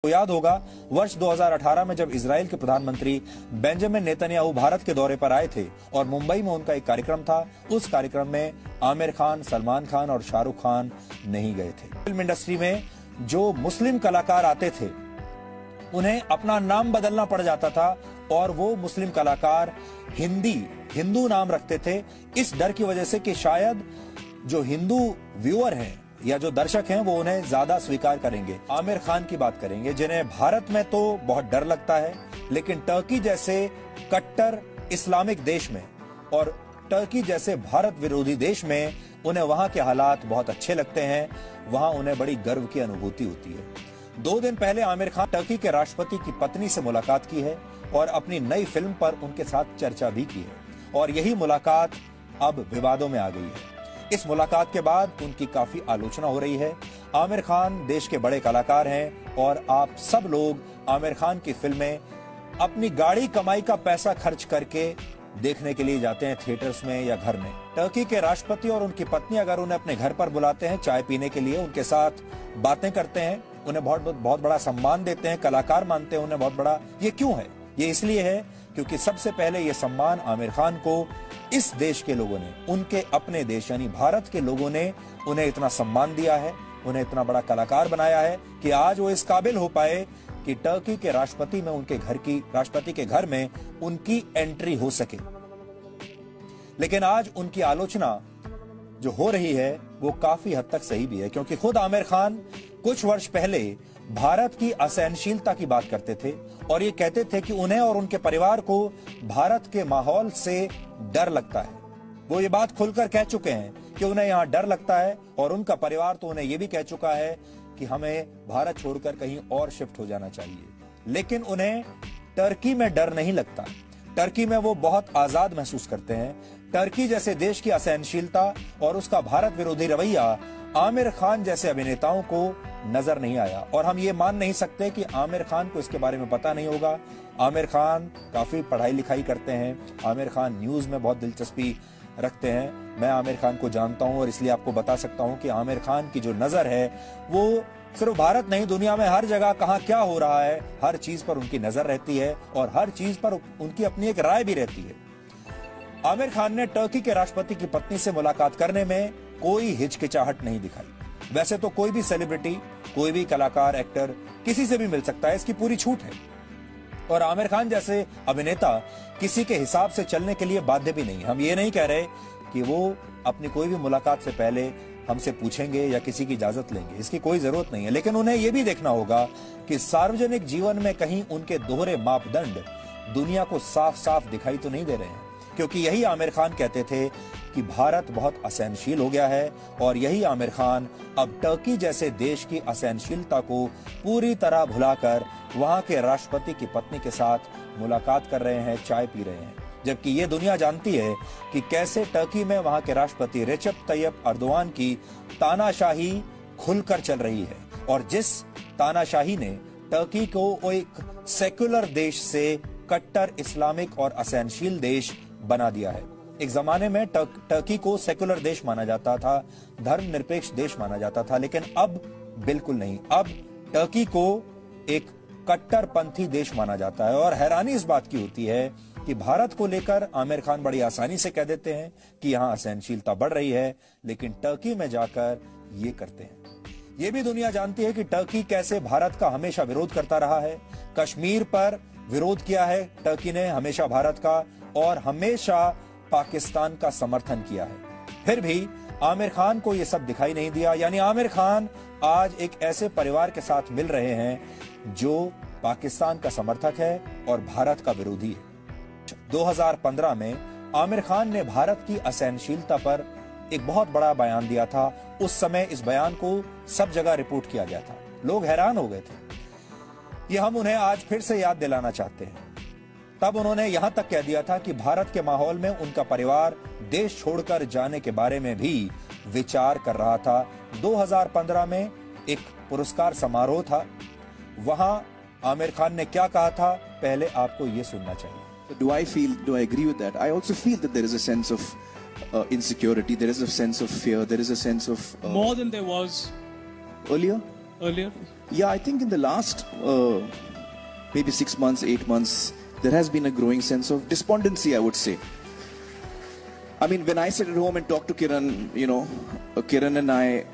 तो याद होगा वर्ष 2018 में जब इजराइल के प्रधानमंत्री बेंजामिन नेतन्याहू भारत के दौरे पर आए थे और मुंबई में उनका एक कार्यक्रम था। उस कार्यक्रम में आमिर खान, सलमान खान और शाहरुख खान नहीं गए थे। फिल्म इंडस्ट्री में जो मुस्लिम कलाकार आते थे उन्हें अपना नाम बदलना पड़ जाता था और वो मुस्लिम कलाकार हिंदू नाम रखते थे, इस डर की वजह से कि शायद जो हिंदू व्यूअर हैं या जो दर्शक हैं वो उन्हें ज्यादा स्वीकार करेंगे। आमिर खान की बात करेंगे जिन्हें भारत में तो बहुत डर लगता है, लेकिन टर्की जैसे कट्टर इस्लामिक देश में और टर्की जैसे भारत विरोधी देश में उन्हें वहां के हालात बहुत अच्छे लगते हैं। वहां उन्हें बड़ी गर्व की अनुभूति होती है। 2 दिन पहले आमिर खान टर्की के राष्ट्रपति की पत्नी से मुलाकात की है और अपनी नई फिल्म पर उनके साथ चर्चा भी की है और यही मुलाकात अब विवादों में आ गई है। इस मुलाकात के बाद उनकी काफी आलोचना हो रही है। आमिर खान देश के बड़े कलाकार हैं और आप सब लोग आमिर खान की फिल्में अपनी गाड़ी कमाई का पैसा खर्च करके देखने के लिए जाते हैं थिएटर्स में या घर में। टर्की के राष्ट्रपति और उनकी पत्नी अगर उन्हें अपने घर पर बुलाते हैं चाय पीने के लिए, उनके साथ बातें करते हैं, उन्हें बहुत बड़ा सम्मान देते हैं, कलाकार मानते हैं उन्हें बहुत बड़ा, ये क्यों है? ये इसलिए है क्योंकि सबसे पहले ये सम्मान आमिर खान को इस देश के लोगों ने, उनके अपने देश यानी भारत के लोगों ने उन्हें इतना सम्मान दिया है, उन्हें इतना बड़ा कलाकार बनाया है कि आज वो इस काबिल हो पाए कि टर्की के राष्ट्रपति के घर में उनकी एंट्री हो सके। लेकिन आज उनकी आलोचना जो हो रही है वो काफी हद तक सही भी है, क्योंकि खुद आमिर खान कुछ वर्ष पहले भारत की असहनशीलता की बात करते थे और ये कहते थे कि उन्हें और उनके परिवार को भारत के माहौल से डर लगता है। वो ये बात खुलकर कह चुके हैं कि उन्हें यहाँ डर लगता है और उनका परिवार तो उन्हें ये भी कह चुका है कि हमें भारत छोड़कर कहीं और शिफ्ट हो जाना चाहिए। लेकिन उन्हें टर्की में डर नहीं लगता। टर्की में वो बहुत आजाद महसूस करते हैं। टर्की जैसे देश की असहनशीलता और उसका भारत विरोधी रवैया आमिर खान जैसे अभिनेताओं को नजर नहीं आया और हम ये मान नहीं सकते कि आमिर खान को इसके बारे में पता नहीं होगा। आमिर खान काफी पढ़ाई लिखाई करते हैं, आमिर खान न्यूज में बहुत दिलचस्पी रखते हैं। मैं आमिर खान को जानता हूं और इसलिए आपको बता सकता हूं कि आमिर खान की जो नजर है वो सिर्फ भारत नहीं, दुनिया में हर जगह कहां क्या हो रहा है हर चीज पर उनकी नजर रहती है और हर चीज पर उनकी अपनी एक राय भी रहती है। आमिर खान ने टर्की के राष्ट्रपति की पत्नी से मुलाकात करने में कोई हिचकिचाहट नहीं दिखाई। वैसे तो कोई भी सेलिब्रिटी, कोई भी कलाकार, एक्टर किसी से भी मिल सकता है, इसकी पूरी छूट है और आमिर खान जैसे अभिनेता किसी के हिसाब से चलने के लिए बाध्य भी नहीं। हम ये नहीं कह रहे कि वो अपनी कोई भी मुलाकात से पहले हमसे पूछेंगे या किसी की इजाजत लेंगे, इसकी कोई जरूरत नहीं है। लेकिन उन्हें यह भी देखना होगा कि सार्वजनिक जीवन में कहीं उनके दोहरे मापदंड दुनिया को साफ साफ दिखाई तो नहीं दे रहे हैं, क्योंकि यही आमिर खान कहते थे कि भारत बहुत असहनशील हो गया है और यही आमिर खान अब टर्की जैसे देश की असहनशीलता को पूरी तरह भुलाकर वहां के राष्ट्रपति की पत्नी के साथ मुलाकात कर रहे हैं, चाय पी रहे हैं। जबकि ये दुनिया जानती है कि कैसे टर्की में वहां के राष्ट्रपति रेचेप तैयप अर्दोआन की तानाशाही खुलकर चल रही है और जिस तानाशाही ने टर्की को एक सेक्युलर देश से कट्टर इस्लामिक और असहनशील देश बना दिया है। एक जमाने में टर्की को सेक्युलर देश माना जाता था, धर्मनिरपेक्ष देश माना जाता था, लेकिन अब बिल्कुल नहीं। अब टर्की को एक कट्टरपंथी देश माना जाता है और हैरानी इस बात की होती है कि भारत को लेकर आमिर खान बड़ी आसानी से कह देते हैं कि यहाँ असहनशीलता बढ़ रही है, लेकिन टर्की में जाकर ये करते हैं। ये भी दुनिया जानती है कि टर्की कैसे भारत का हमेशा विरोध करता रहा है। कश्मीर पर विरोध किया है टर्की ने हमेशा भारत का और हमेशा पाकिस्तान का समर्थन किया है। फिर भी आमिर खान को यह सब दिखाई नहीं दिया। यानी आमिर खान आज एक ऐसे परिवार के साथ मिल रहे हैं जो पाकिस्तान का समर्थक है और भारत का विरोधी है। 2015 में आमिर खान ने भारत की असहनशीलता पर एक बहुत बड़ा बयान दिया था। उस समय इस बयान को सब जगह रिपोर्ट किया गया था, लोग हैरान हो गए थे। ये हम उन्हें आज फिर से याद दिलाना चाहते हैं। तब उन्होंने यहां तक कह दिया था कि भारत के माहौल में उनका परिवार देश छोड़कर जाने के बारे में भी विचार कर रहा था। 2015 में एक पुरस्कार समारोह था, वहां आमिर खान ने क्या कहा था, पहले आपको ये सुनना चाहिए। Do I agree with that? I also feel that there is a sense of insecurity, there is a sense of fear, there is a sense of more than there was earlier. Yeah, I think in the last maybe 6 months, 8 months, there has been a growing sense of despondency, I would say. I mean, when I sit at home and talk to Kiran, you know, Kiran and I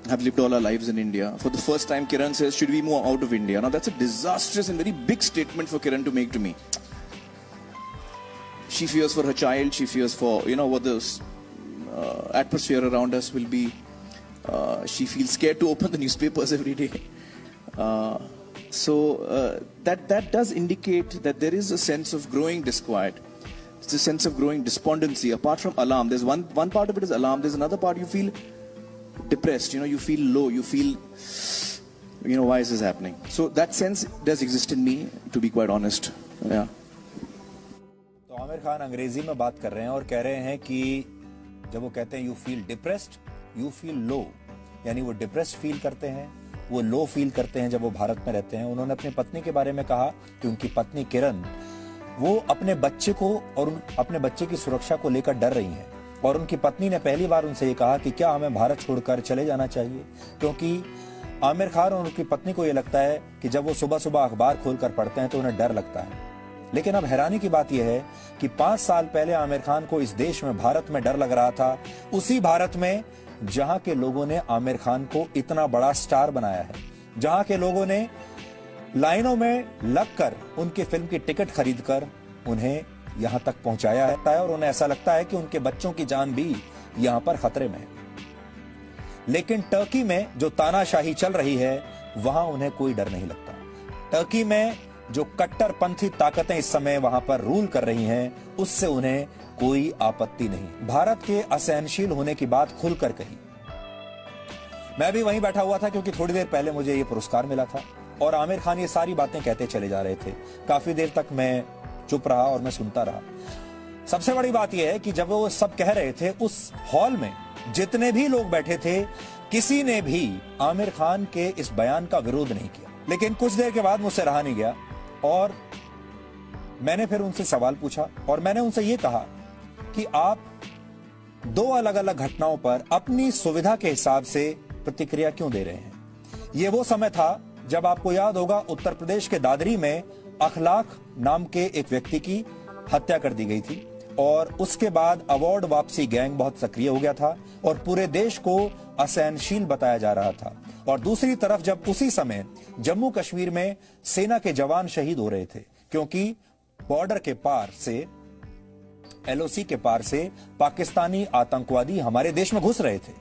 have lived all our lives in India. For the first time, Kiran says, should we move out of India? Now, that's a disastrous and very big statement for Kiran to make to me. She fears for her child. She fears for, you know, what the atmosphere around us will be. She feels scared to open the newspapers every day. So that does indicate that there is a sense of growing disquiet. It's a sense of growing despondency. Apart from alarm, there's one part of it is alarm. There's another part you feel depressed. You know, you feel low. You feel, you know, why is this happening? So that sense does exist in me, to be quite honest. Yeah. तो आमिर खान अंग्रेजी में बात कर रहे हैं और कह रहे हैं कि जब वो कहते हैं you feel depressed, you feel low, यानी वो डिप्रेस्ड फील करते हैं, वो लो फील करते हैं जब वो भारत में रहते हैं। उन्होंने अपनी पत्नी के बारे में कहा कि उनकी पत्नी किरण वो अपने बच्चे को और अपने बच्चे की सुरक्षा को लेकर डर रही हैं और उनकी पत्नी ने पहली बार उनसे ये कहा कि क्या हमें भारत छोड़कर चले जाना चाहिए, क्योंकि आमिर खान और उनकी पत्नी को ये लगता है कि जब वो सुबह सुबह अखबार खोलकर पढ़ते हैं तो उन्हें डर लगता है। लेकिन अब हैरानी की बात यह है कि 5 साल पहले आमिर खान को इस देश में भारत में डर लग रहा था, उसी भारत में जहां के लोगों ने आमिर खान को इतना बड़ा स्टार बनाया है, जहां के लोगों ने लाइनों में लगकर उनकी फिल्म की टिकट खरीदकर उन्हें यहां तक पहुंचाया है और उन्हें ऐसा लगता है कि उनके बच्चों की जान भी यहां पर खतरे में है। लेकिन टर्की में जो तानाशाही चल रही है वहां उन्हें कोई डर नहीं लगता। टर्की में जो कट्टरपंथी ताकतें इस समय वहां पर रूल कर रही हैं उससे उन्हें कोई आपत्ति नहीं। भारत के असहनशील होने की बात खुलकर कही। मैं भी वहीं बैठा हुआ था क्योंकि थोड़ी देर पहले मुझे ये पुरस्कार मिला था और आमिर खान ये सारी बातें कहते चले जा रहे थे। काफी देर तक मैं चुप रहा और मैं सुनता रहा। सबसे बड़ी बात यह है कि जब वो सब कह रहे थे उस हॉल में जितने भी लोग बैठे थे किसी ने भी आमिर खान के इस बयान का विरोध नहीं किया। लेकिन कुछ देर के बाद मुझसे रहा नहीं गया और मैंने फिर उनसे सवाल पूछा और मैंने उनसे ये कहा कि आप 2 अलग अलग घटनाओं पर अपनी सुविधा के हिसाब से प्रतिक्रिया क्यों दे रहे हैं। ये वो समय था जब आपको याद होगा उत्तर प्रदेश के दादरी में अखलाक नाम के एक व्यक्ति की हत्या कर दी गई थी और उसके बाद अवार्ड वापसी गैंग बहुत सक्रिय हो गया था और पूरे देश को असहनशील बताया जा रहा था। और दूसरी तरफ जब उसी समय जम्मू कश्मीर में सेना के जवान शहीद हो रहे थे क्योंकि बॉर्डर के पार से एलओसी के पार से पाकिस्तानी आतंकवादी हमारे देश में घुस रहे थे,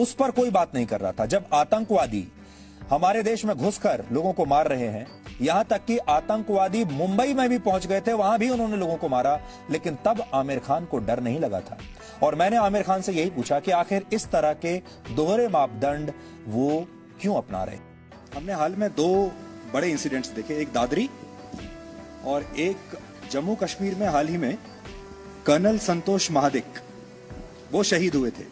उस पर कोई बात नहीं कर रहा था। जब आतंकवादी हमारे देश में घुसकर लोगों को मार रहे हैं, यहां तक कि आतंकवादी मुंबई में भी पहुंच गए थे, वहां भी उन्होंने लोगों को मारा, लेकिन तब आमिर खान को डर नहीं लगा था। और मैंने आमिर खान से यही पूछा कि आखिर इस तरह के दोहरे मापदंड वो क्यों अपना रहे। हमने हाल में 2 बड़े इंसिडेंट्स देखे, एक दादरी और एक जम्मू कश्मीर में हाल ही में कर्नल संतोष महादिक वो शहीद हुए थे।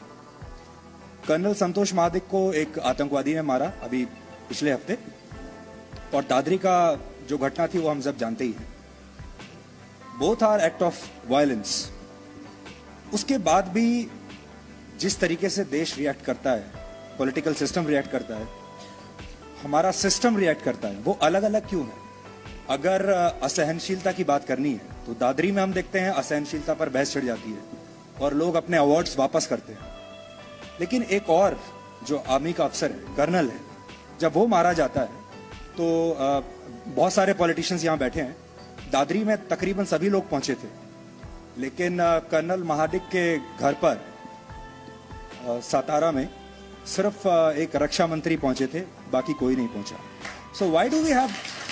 कर्नल संतोष महादिक को एक आतंकवादी ने मारा अभी पिछले हफ्ते और दादरी का जो घटना थी वो हम सब जानते ही हैं। Both are act of violence. उसके बाद भी जिस तरीके से देश रिएक्ट करता है, पॉलिटिकल सिस्टम रिएक्ट करता है, हमारा सिस्टम रिएक्ट करता है, वो अलग अलग क्यों है। अगर असहनशीलता की बात करनी है तो दादरी में हम देखते हैं असहनशीलता पर बहस छिड़ जाती है और लोग अपने अवार्ड्स वापस करते हैं। लेकिन एक और जो आर्मी का अफसर है, कर्नल है, जब वो मारा जाता है तो बहुत सारे पॉलिटिशियंस यहाँ बैठे हैं। दादरी में तकरीबन सभी लोग पहुंचे थे, लेकिन कर्नल महादिक के घर पर सातारा में सिर्फ एक रक्षा मंत्री पहुंचे थे, बाकी कोई नहीं पहुंचा। So why do we have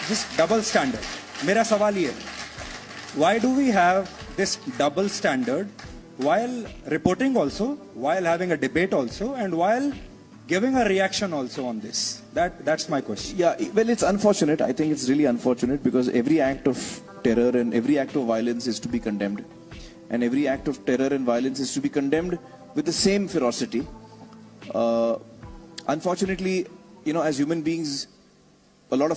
this double standard. मेरा सवाल ये है, why do we have this double standard while reporting also, while having a debate also, and while giving a reaction also on this? That's my question. Yeah, well, it's unfortunate. I think it's really unfortunate because every act of terror and every act of violence is to be condemned, and every act of terror and violence is to be condemned with the same ferocity. Unfortunately, you know, as human beings, a lot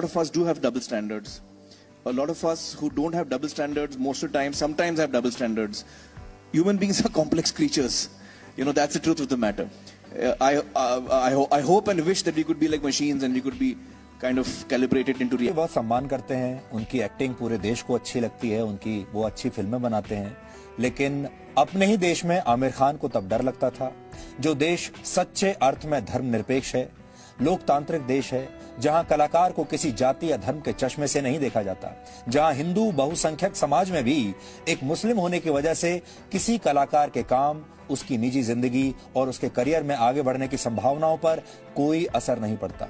of us do have double standards. A lot of us who don't have double standards most of the time sometimes have double standards. Human beings are complex creatures. You know, that's the truth of the matter. I hope and wish that we could be like machines and we could be kind of calibrated into reality. बहुत सम्मान करते हैं, उनकी acting पूरे देश को अच्छी लगती है, उनकी वो अच्छी फिल्में बनाते हैं, लेकिन अपने ही देश में आमिर खान को तब डर लगता था। जो देश सच्चे अर्थ में धर्मनिरपेक्ष है, लोकतांत्रिक देश है, जहां कलाकार को किसी जाति या धर्म के चश्मे से नहीं देखा जाता, जहां हिंदू बहुसंख्यक समाज में भी एक मुस्लिम होने की वजह से किसी कलाकार के काम, उसकी निजी जिंदगी और उसके करियर में आगे बढ़ने की संभावनाओं पर कोई असर नहीं पड़ता।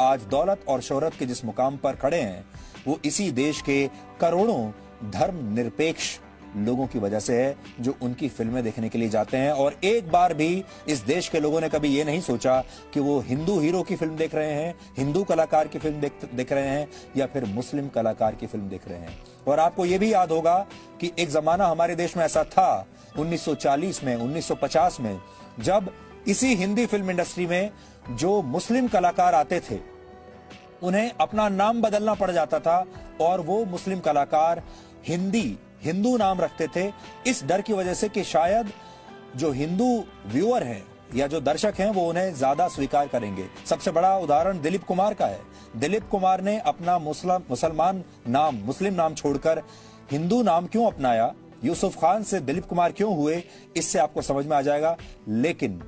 आज दौलत और शोहरत के जिस मुकाम पर खड़े हैं, वो इसी देश के करोड़ों धर्मनिरपेक्ष लोगों की वजह से है, जो उनकी फिल्में देखने के लिए जाते हैं। और एक बार भी इस देश के लोगों ने कभी ये नहीं सोचा कि वो हिंदू हीरो की फिल्म देख रहे हैं, हिंदू कलाकार की फिल्म देख रहे हैं या फिर मुस्लिम कलाकार की फिल्म देख रहे हैं। और आपको ये भी याद होगा कि एक जमाना हमारे देश में ऐसा था 1940 में, 1950 में, जब इसी हिंदी फिल्म इंडस्ट्री में जो मुस्लिम कलाकार आते थे उन्हें अपना नाम बदलना पड़ जाता था और वो मुस्लिम कलाकार हिंदू नाम रखते थे, इस डर की वजह से कि शायद जो हिंदू व्यूअर हैं या जो दर्शक हैं वो उन्हें ज्यादा स्वीकार करेंगे। सबसे बड़ा उदाहरण दिलीप कुमार का है। दिलीप कुमार ने अपना मुस्लिम नाम छोड़कर हिंदू नाम क्यों अपनाया, यूसुफ खान से दिलीप कुमार क्यों हुए, इससे आपको समझ में आ जाएगा। लेकिन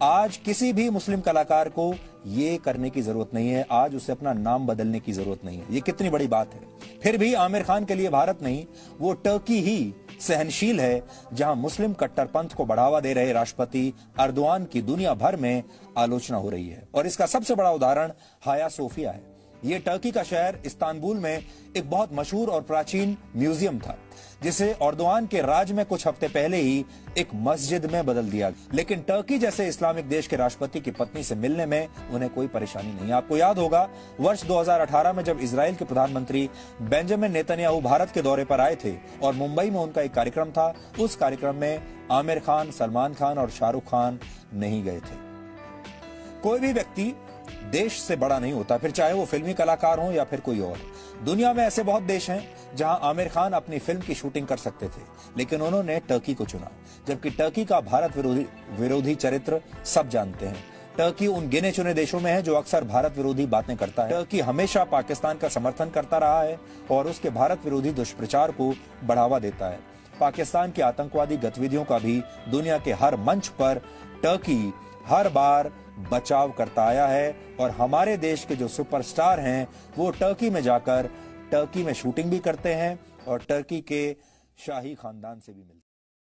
आज किसी भी मुस्लिम कलाकार को ये करने की जरूरत नहीं है, आज उसे अपना नाम बदलने की जरूरत नहीं है। ये कितनी बड़ी बात है। फिर भी आमिर खान के लिए भारत नहीं, वो टर्की ही सहनशील है, जहां मुस्लिम कट्टरपंथ को बढ़ावा दे रहे राष्ट्रपति अर्दोआन की दुनिया भर में आलोचना हो रही है। और इसका सबसे बड़ा उदाहरण हाया सोफिया है। ये टर्की का शहर इस्तांबुल में एक बहुत मशहूर और प्राचीन म्यूजियम था, जिसे अर्दोआन के राज में कुछ हफ्ते पहले ही एक मस्जिद में बदल दिया। लेकिन टर्की जैसे इस्लामिक देश के राष्ट्रपति की पत्नी से मिलने में उन्हें कोई परेशानी नहीं। आपको याद होगा वर्ष 2018 में जब इजराइल के प्रधानमंत्री बेंजामिन नेतन्याहू भारत के दौरे पर आए थे और मुंबई में उनका एक कार्यक्रम था, उस कार्यक्रम में आमिर खान, सलमान खान और शाहरुख खान नहीं गए थे। कोई भी व्यक्ति देश से बड़ा नहीं होता, फिर चाहे वो फिल्मी कलाकार हो या फिर कोई और। दुनिया में ऐसे बहुत देश हैं जहां आमिर खान अपनी फिल्म की शूटिंग कर सकते थे, लेकिन उन्होंने टर्की को चुना, जबकि टर्की का भारत विरोधी चरित्र सब जानते हैं। टर्की उन गिने चुने देशों में है जो अक्सर भारत विरोधी बातें करता है। टर्की हमेशा पाकिस्तान का समर्थन करता रहा है और उसके भारत विरोधी दुष्प्रचार को बढ़ावा देता है। पाकिस्तान की आतंकवादी गतिविधियों का भी दुनिया के हर मंच पर टर्की हर बार बचाव करता आया है। और हमारे देश के जो सुपरस्टार हैं वो टर्की में जाकर टर्की में शूटिंग भी करते हैं और टर्की के शाही खानदान से भी मिलते हैं।